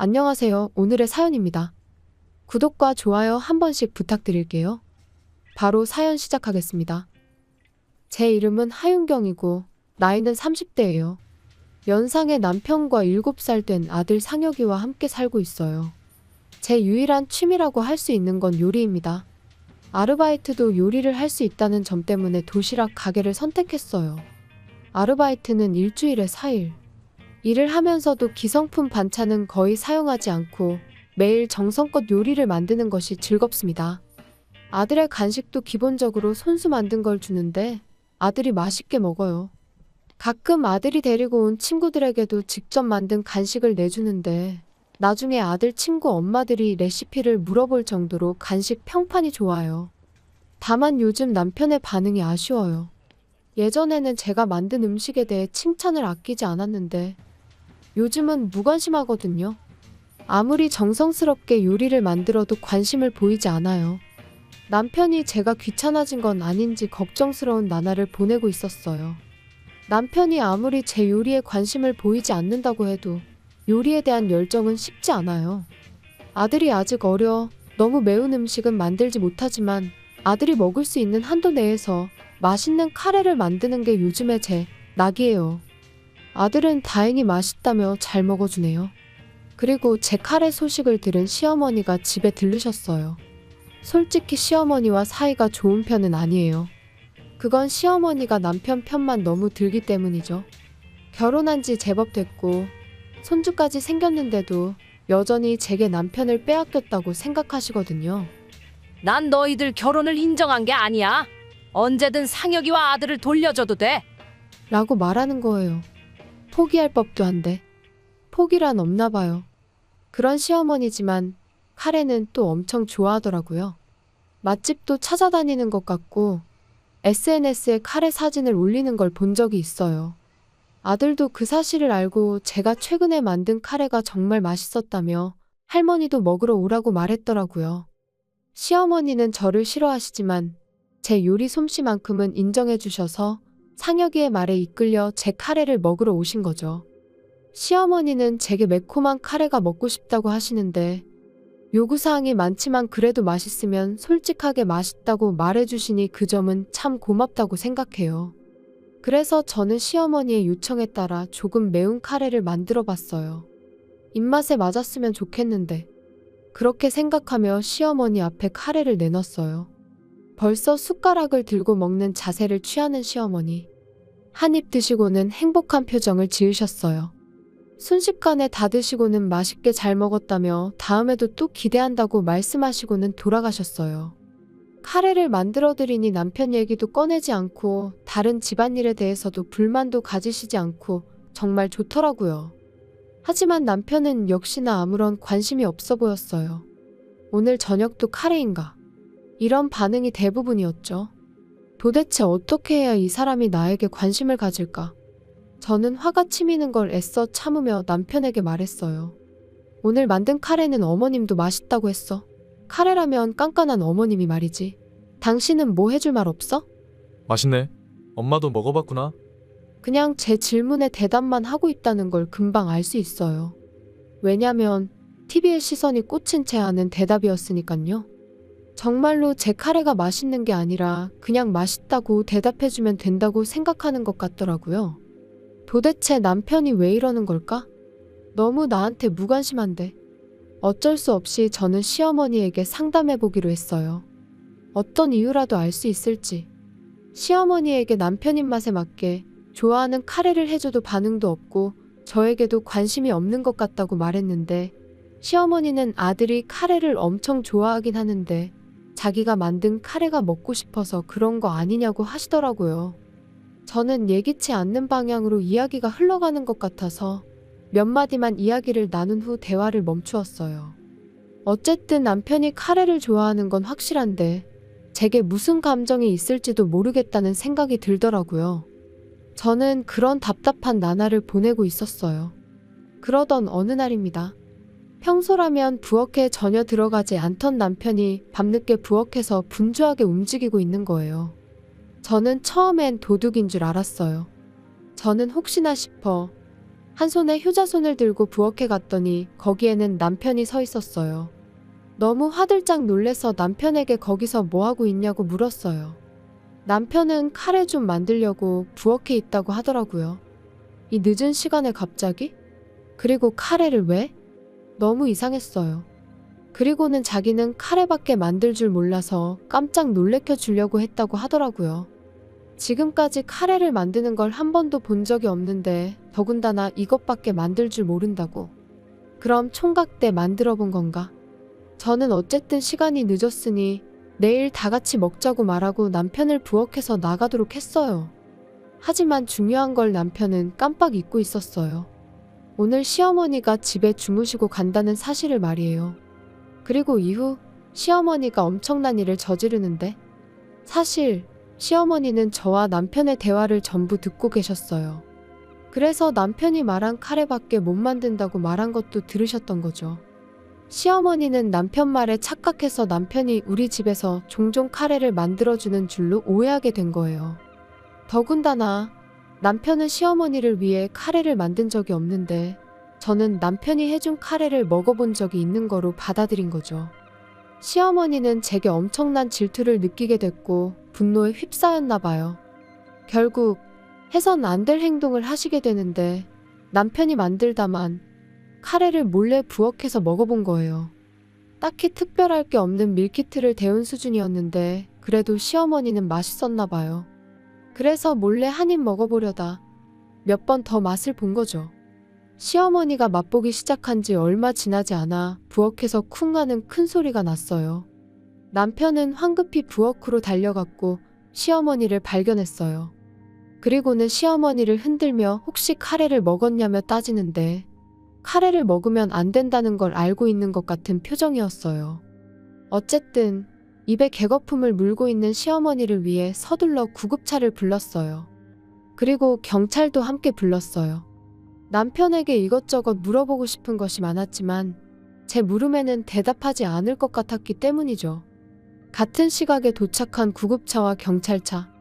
안녕하세요. 오늘의 사연입니다. 구독과 좋아요 한 번씩 부탁드릴게요. 바로 사연 시작하겠습니다. 제 이름은 하윤경이고 나이는 30대예요. 연상의 남편과 7살 된 아들 상혁이와 함께 살고 있어요. 제 유일한 취미라고 할 수 있는 건 요리입니다. 아르바이트도 요리를 할 수 있다는 점 때문에 도시락 가게를 선택했어요. 아르바이트는 일주일에 4일. 일을 하면서도 기성품 반찬은 거의 사용하지 않고 매일 정성껏 요리를 만드는 것이 즐겁습니다. 아들의 간식도 기본적으로 손수 만든 걸 주는데 아들이 맛있게 먹어요. 가끔 아들이 데리고 온 친구들에게도 직접 만든 간식을 내주는데 나중에 아들 친구 엄마들이 레시피를 물어볼 정도로 간식 평판이 좋아요. 다만 요즘 남편의 반응이 아쉬워요. 예전에는 제가 만든 음식에 대해 칭찬을 아끼지 않았는데 요즘은 무관심하거든요. 아무리 정성스럽게 요리를 만들어도 관심을 보이지 않아요. 남편이 제가 귀찮아진 건 아닌지 걱정스러운 나날을 보내고 있었어요. 남편이 아무리 제 요리에 관심을 보이지 않는다고 해도 요리에 대한 열정은 식지 않아요. 아들이 아직 어려 너무 매운 음식은 만들지 못하지만 아들이 먹을 수 있는 한도 내에서 맛있는 카레를 만드는 게 요즘의 제 낙이에요. 아들은 다행히 맛있다며 잘 먹어주네요. 그리고 제 카레 소식을 들은 시어머니가 집에 들르셨어요. 솔직히 시어머니와 사이가 좋은 편은 아니에요. 그건 시어머니가 남편 편만 너무 들기 때문이죠. 결혼한 지 제법 됐고 손주까지 생겼는데도 여전히 제게 남편을 빼앗겼다고 생각하시거든요. 난 너희들 결혼을 인정한 게 아니야. 언제든 상혁이와 아들을 돌려줘도 돼. 라고 말하는 거예요. 포기할 법도 한데 포기란 없나 봐요. 그런 시어머니지만 카레는 또 엄청 좋아하더라고요. 맛집도 찾아다니는 것 같고 SNS에 카레 사진을 올리는 걸 본 적이 있어요. 아들도 그 사실을 알고 제가 최근에 만든 카레가 정말 맛있었다며 할머니도 먹으러 오라고 말했더라고요. 시어머니는 저를 싫어하시지만 제 요리 솜씨만큼은 인정해 주셔서 상혁이의 말에 이끌려 제 카레를 먹으러 오신 거죠. 시어머니는 제게 매콤한 카레가 먹고 싶다고 하시는데 요구사항이 많지만 그래도 맛있으면 솔직하게 맛있다고 말해주시니 그 점은 참 고맙다고 생각해요. 그래서 저는 시어머니의 요청에 따라 조금 매운 카레를 만들어 봤어요. 입맛에 맞았으면 좋겠는데 그렇게 생각하며 시어머니 앞에 카레를 내놨어요. 벌써 숟가락을 들고 먹는 자세를 취하는 시어머니. 한 입 드시고는 행복한 표정을 지으셨어요. 순식간에 다 드시고는 맛있게 잘 먹었다며 다음에도 또 기대한다고 말씀하시고는 돌아가셨어요. 카레를 만들어드리니 남편 얘기도 꺼내지 않고 다른 집안일에 대해서도 불만도 가지시지 않고 정말 좋더라고요. 하지만 남편은 역시나 아무런 관심이 없어 보였어요. 오늘 저녁도 카레인가? 이런 반응이 대부분이었죠. 도대체 어떻게 해야 이 사람이 나에게 관심을 가질까? 저는 화가 치미는 걸 애써 참으며 남편에게 말했어요. 오늘 만든 카레는 어머님도 맛있다고 했어. 카레라면 깐깐한 어머님이 말이지. 당신은 뭐 해줄 말 없어? 맛있네. 엄마도 먹어봤구나. 그냥 제 질문에 대답만 하고 있다는 걸 금방 알 수 있어요. 왜냐면 TV의 시선이 꽂힌 채 하는 대답이었으니깐요. 정말로 제 카레가 맛있는 게 아니라 그냥 맛있다고 대답해주면 된다고 생각하는 것 같더라고요. 도대체 남편이 왜 이러는 걸까? 너무 나한테 무관심한데. 어쩔 수 없이 저는 시어머니에게 상담해보기로 했어요. 어떤 이유라도 알 수 있을지. 시어머니에게 남편 입맛에 맞게 좋아하는 카레를 해줘도 반응도 없고 저에게도 관심이 없는 것 같다고 말했는데 시어머니는 아들이 카레를 엄청 좋아하긴 하는데 자기가 만든 카레가 먹고 싶어서 그런 거 아니냐고 하시더라고요. 저는 예기치 않는 방향으로 이야기가 흘러가는 것 같아서 몇 마디만 이야기를 나눈 후 대화를 멈추었어요. 어쨌든 남편이 카레를 좋아하는 건 확실한데 제게 무슨 감정이 있을지도 모르겠다는 생각이 들더라고요. 저는 그런 답답한 나날을 보내고 있었어요. 그러던 어느 날입니다. 평소라면 부엌에 전혀 들어가지 않던 남편이 밤늦게 부엌에서 분주하게 움직이고 있는 거예요. 저는 처음엔 도둑인 줄 알았어요. 저는 혹시나 싶어 한 손에 효자손을 들고 부엌에 갔더니 거기에는 남편이 서 있었어요. 너무 화들짝 놀래서 남편에게 거기서 뭐 하고 있냐고 물었어요. 남편은 카레 좀 만들려고 부엌에 있다고 하더라고요. 이 늦은 시간에 갑자기? 그리고 카레를 왜? 너무 이상했어요. 그리고는 자기는 카레밖에 만들 줄 몰라서 깜짝 놀래켜 주려고 했다고 하더라고요. 지금까지 카레를 만드는 걸 한 번도 본 적이 없는데 더군다나 이것밖에 만들 줄 모른다고. 그럼 총각 때 만들어 본 건가? 저는 어쨌든 시간이 늦었으니 내일 다 같이 먹자고 말하고 남편을 부엌에서 나가도록 했어요. 하지만 중요한 걸 남편은 깜빡 잊고 있었어요. 오늘 시어머니가 집에 주무시고 간다는 사실을 말이에요. 그리고 이후 시어머니가 엄청난 일을 저지르는데 사실 시어머니는 저와 남편의 대화를 전부 듣고 계셨어요. 그래서 남편이 말한 카레밖에 못 만든다고 말한 것도 들으셨던 거죠. 시어머니는 남편 말에 착각해서 남편이 우리 집에서 종종 카레를 만들어주는 줄로 오해하게 된 거예요. 더군다나 남편은 시어머니를 위해 카레를 만든 적이 없는데 저는 남편이 해준 카레를 먹어본 적이 있는 거로 받아들인 거죠. 시어머니는 제게 엄청난 질투를 느끼게 됐고 분노에 휩싸였나 봐요. 결국 해선 안 될 행동을 하시게 되는데 남편이 만들다만 카레를 몰래 부엌에서 먹어본 거예요. 딱히 특별할 게 없는 밀키트를 데운 수준이었는데 그래도 시어머니는 맛있었나 봐요. 그래서 몰래 한 입 먹어보려다 몇 번 더 맛을 본 거죠. 시어머니가 맛보기 시작한 지 얼마 지나지 않아 부엌에서 쿵 하는 큰 소리가 났어요. 남편은 황급히 부엌으로 달려갔고 시어머니를 발견했어요. 그리고는 시어머니를 흔들며 혹시 카레를 먹었냐며 따지는데 카레를 먹으면 안 된다는 걸 알고 있는 것 같은 표정이었어요. 어쨌든 입에 개거품을 물고 있는 시어머니를 위해 서둘러 구급차를 불렀어요. 그리고 경찰도 함께 불렀어요. 남편에게 이것저것 물어보고 싶은 것이 많았지만 제 물음에는 대답하지 않을 것 같았기 때문이죠. 같은 시각에 도착한 구급차와 경찰차.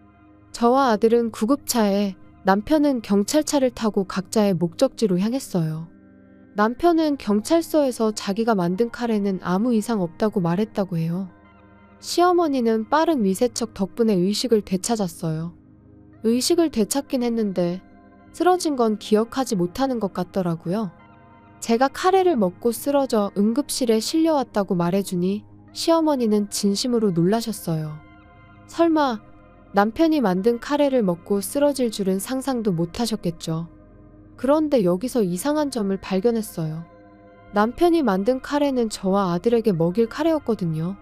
저와 아들은 구급차에, 남편은 경찰차를 타고 각자의 목적지로 향했어요. 남편은 경찰서에서 자기가 만든 카레는 아무 이상 없다고 말했다고 해요. 시어머니는 빠른 위세척 덕분에 의식을 되찾았어요. 의식을 되찾긴 했는데 쓰러진 건 기억하지 못하는 것 같더라고요. 제가 카레를 먹고 쓰러져 응급실에 실려왔다고 말해주니 시어머니는 진심으로 놀라셨어요. 설마 남편이 만든 카레를 먹고 쓰러질 줄은 상상도 못하셨겠죠. 그런데 여기서 이상한 점을 발견했어요. 남편이 만든 카레는 저와 아들에게 먹일 카레였거든요.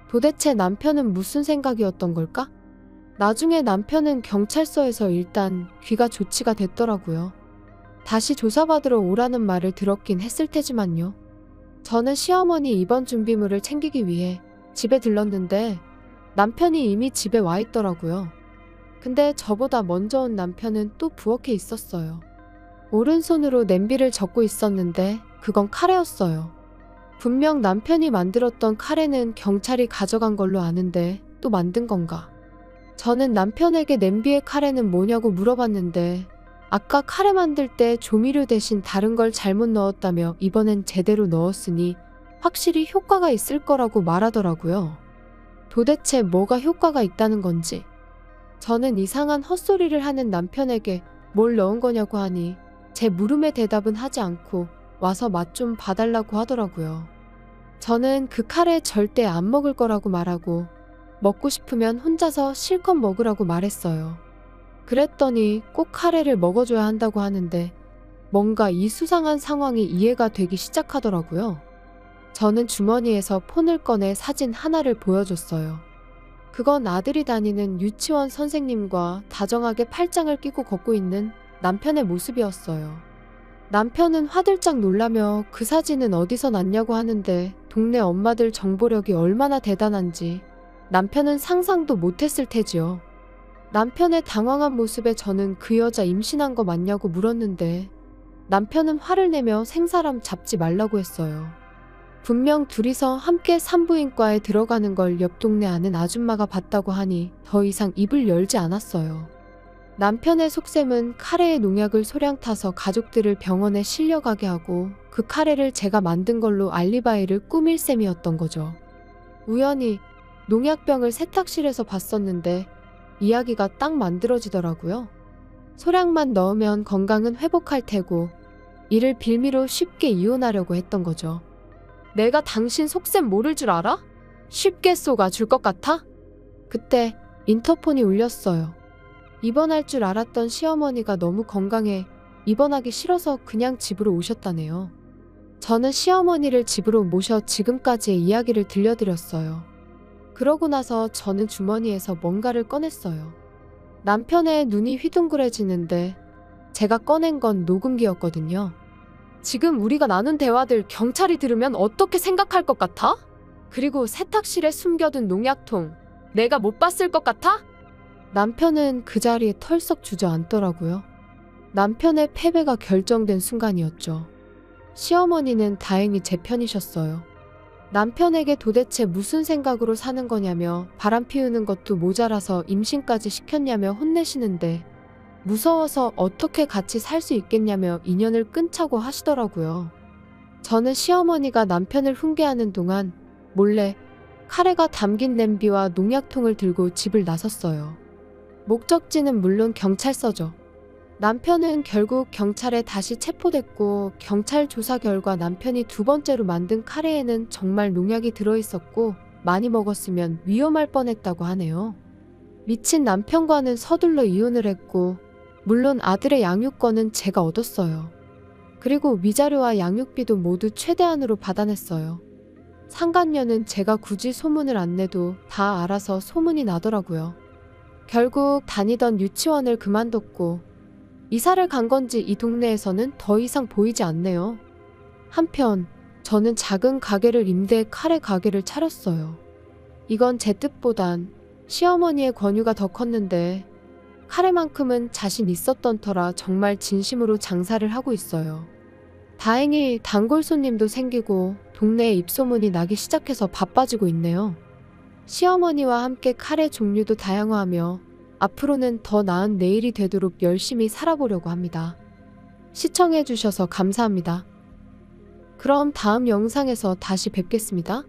도대체 남편은 무슨 생각이었던 걸까? 나중에 남편은 경찰서에서 일단 귀가 조치가 됐더라고요. 다시 조사받으러 오라는 말을 들었긴 했을 테지만요. 저는 시어머니 입원 준비물을 챙기기 위해 집에 들렀는데 남편이 이미 집에 와 있더라고요. 근데 저보다 먼저 온 남편은 또 부엌에 있었어요. 오른손으로 냄비를 젓고 있었는데 그건 카레였어요. 분명 남편이 만들었던 카레는 경찰이 가져간 걸로 아는데 또 만든 건가? 저는 남편에게 냄비의 카레는 뭐냐고 물어봤는데 아까 카레 만들 때 조미료 대신 다른 걸 잘못 넣었다며 이번엔 제대로 넣었으니 확실히 효과가 있을 거라고 말하더라고요. 도대체 뭐가 효과가 있다는 건지. 저는 이상한 헛소리를 하는 남편에게 뭘 넣은 거냐고 하니 제 물음에 대답은 하지 않고 와서 맛 좀 봐달라고 하더라고요. 저는 그 카레 절대 안 먹을 거라고 말하고 먹고 싶으면 혼자서 실컷 먹으라고 말했어요. 그랬더니 꼭 카레를 먹어줘야 한다고 하는데 뭔가 이 수상한 상황이 이해가 되기 시작하더라고요. 저는 주머니에서 폰을 꺼내 사진 하나를 보여줬어요. 그건 아들이 다니는 유치원 선생님과 다정하게 팔짱을 끼고 걷고 있는 남편의 모습이었어요. 남편은 화들짝 놀라며 그 사진은 어디서 났냐고 하는데 동네 엄마들 정보력이 얼마나 대단한지 남편은 상상도 못했을 테지요. 남편의 당황한 모습에 저는 그 여자 임신한 거 맞냐고 물었는데 남편은 화를 내며 생사람 잡지 말라고 했어요. 분명 둘이서 함께 산부인과에 들어가는 걸 옆 동네 아는 아줌마가 봤다고 하니 더 이상 입을 열지 않았어요. 남편의 속셈은 카레에 농약을 소량 타서 가족들을 병원에 실려가게 하고 그 카레를 제가 만든 걸로 알리바이를 꾸밀 셈이었던 거죠. 우연히 농약병을 세탁실에서 봤었는데 이야기가 딱 만들어지더라고요. 소량만 넣으면 건강은 회복할 테고 이를 빌미로 쉽게 이혼하려고 했던 거죠. 내가 당신 속셈 모를 줄 알아? 쉽게 쏘가줄 것 같아? 그때 인터폰이 울렸어요. 입원할 줄 알았던 시어머니가 너무 건강해 입원하기 싫어서 그냥 집으로 오셨다네요. 저는 시어머니를 집으로 모셔 지금까지의 이야기를 들려드렸어요. 그러고 나서 저는 주머니에서 뭔가를 꺼냈어요. 남편의 눈이 휘둥그레지는데 제가 꺼낸 건 녹음기였거든요. 지금 우리가 나눈 대화들 경찰이 들으면 어떻게 생각할 것 같아? 그리고 세탁실에 숨겨둔 농약통 내가 못 봤을 것 같아? 남편은 그 자리에 털썩 주저앉더라고요. 남편의 패배가 결정된 순간이었죠. 시어머니는 다행히 제 편이셨어요. 남편에게 도대체 무슨 생각으로 사는 거냐며 바람 피우는 것도 모자라서 임신까지 시켰냐며 혼내시는데 무서워서 어떻게 같이 살 수 있겠냐며 인연을 끊자고 하시더라고요. 저는 시어머니가 남편을 훈계하는 동안 몰래 카레가 담긴 냄비와 농약통을 들고 집을 나섰어요. 목적지는 물론 경찰서죠. 남편은 결국 경찰에 다시 체포됐고 경찰 조사 결과 남편이 두 번째로 만든 카레에는 정말 농약이 들어있었고 많이 먹었으면 위험할 뻔했다고 하네요. 미친 남편과는 서둘러 이혼을 했고 물론 아들의 양육권은 제가 얻었어요. 그리고 위자료와 양육비도 모두 최대한으로 받아냈어요. 상간녀는 제가 굳이 소문을 안 내도 다 알아서 소문이 나더라고요. 결국 다니던 유치원을 그만뒀고 이사를 간 건지 이 동네에서는 더 이상 보이지 않네요. 한편 저는 작은 가게를 임대해 카레 가게를 차렸어요. 이건 제 뜻보단 시어머니의 권유가 더 컸는데 카레만큼은 자신 있었던 터라 정말 진심으로 장사를 하고 있어요. 다행히 단골 손님도 생기고 동네에 입소문이 나기 시작해서 바빠지고 있네요. 시어머니와 함께 카레 종류도 다양화하며 앞으로는 더 나은 내일이 되도록 열심히 살아보려고 합니다. 시청해주셔서 감사합니다. 그럼 다음 영상에서 다시 뵙겠습니다.